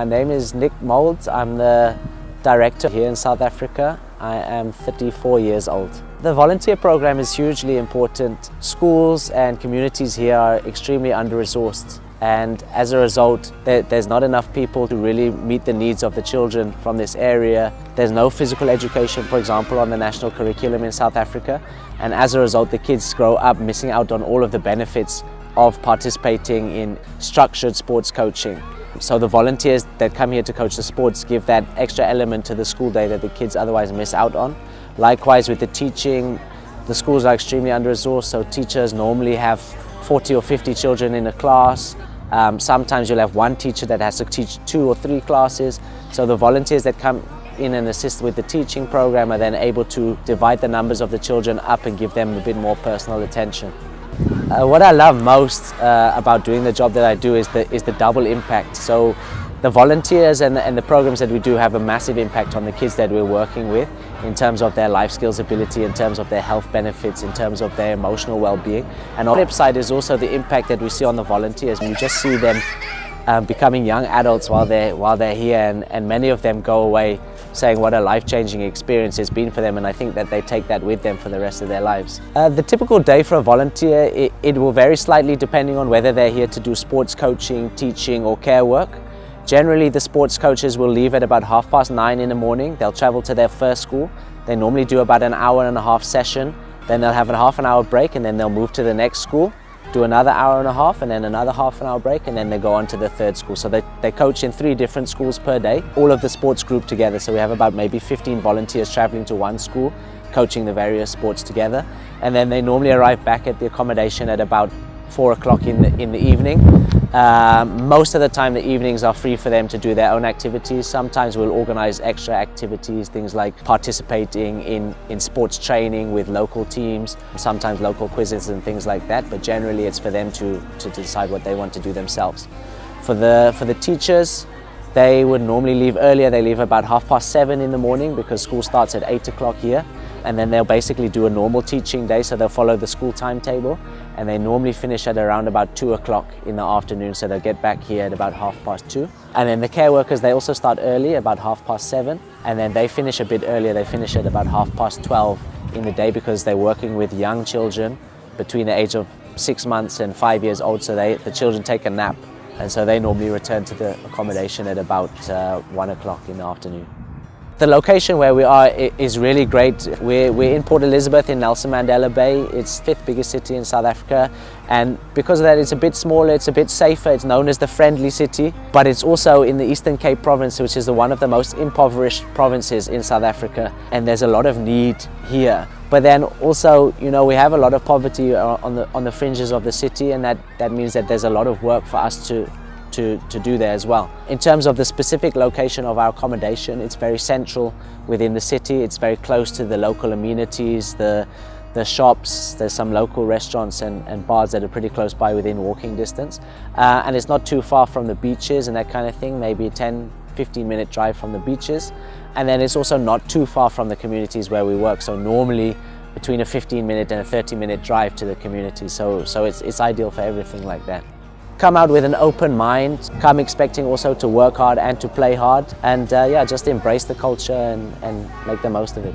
My name is Nick Molds. I'm the director here in South Africa. I am 34 years old. The volunteer program is hugely important. Schools and communities here are extremely under-resourced, and as a result there's not enough people to really meet the needs of the children from this area. There's no physical education, for example, on the national curriculum in South Africa, and as a result the kids grow up missing out on all of the benefits of participating in structured sports coaching. So the volunteers that come here to coach the sports give that extra element to the school day that the kids otherwise miss out on. Likewise with the teaching, the schools are extremely under-resourced, so teachers normally have 40 or 50 children in a class. Sometimes you'll have one teacher that has to teach 2 or 3 classes. So the volunteers that come in and assist with the teaching program are then able to divide the numbers of the children up and give them a bit more personal attention. What I love most about doing the job that I do is the double impact. So the volunteers and the programs that we do have a massive impact on the kids that we're working with in terms of their life skills ability, in terms of their health benefits, in terms of their emotional well-being. And on the flip side is also the impact that we see on the volunteers. We just see them becoming young adults while they're here, and many of them go away saying what a life-changing experience it's been for them, and I think that they take that with them for the rest of their lives. The typical day for a volunteer, it will vary slightly depending on whether they're here to do sports coaching, teaching or care work. Generally the sports coaches will leave at about 9:30 in the morning. They'll travel to their first school. They normally do about an hour and a half session, then they'll have a half an hour break, and then they'll move to the next school, do another hour and a half, and then another half an hour break, and then they go on to the third school. So they coach in 3 different schools per day, all of the sports group together. So we have about maybe 15 volunteers traveling to one school, coaching the various sports together. And then they normally arrive back at the accommodation at about 4 o'clock in the evening. Most of the time the evenings are free for them to do their own activities. Sometimes we'll organize extra activities, things like participating in sports training with local teams, sometimes local quizzes and things like that, but generally it's for them to decide what they want to do themselves. For the teachers, they would normally leave earlier. They leave about 7:30 in the morning because school starts at 8 o'clock here, and then they'll basically do a normal teaching day, so they'll follow the school timetable, and they normally finish at around about 2 o'clock in the afternoon, so they'll get back here at about 2:30. And then the care workers, they also start early, about 7:30, and then they finish a bit earlier. They finish at about 12:30 in the day because they're working with young children between the age of 6 months and 5 years old, so the children take a nap, and so they normally return to the accommodation at about 1 o'clock in the afternoon. The location where we are is really great. We're in Port Elizabeth in Nelson Mandela Bay. It's the 5th biggest city in South Africa, and because of that it's a bit smaller, it's a bit safer. It's known as the friendly city, but it's also in the Eastern Cape province, which is one of the most impoverished provinces in South Africa, and there's a lot of need here. But then also, you know, we have a lot of poverty on the fringes of the city, and that means that there's a lot of work for us to do there as well. In terms of the specific location of our accommodation, it's very central within the city. It's very close to the local amenities, the shops. There's some local restaurants and bars that are pretty close by within walking distance. And it's not too far from the beaches and that kind of thing, maybe a 10-15 minute drive from the beaches. And then it's also not too far from the communities where we work. So normally between a 15-minute and a 30-minute drive to the community. So it's ideal for everything like that. Come out with an open mind, come expecting also to work hard and to play hard, and yeah, just embrace the culture and make the most of it.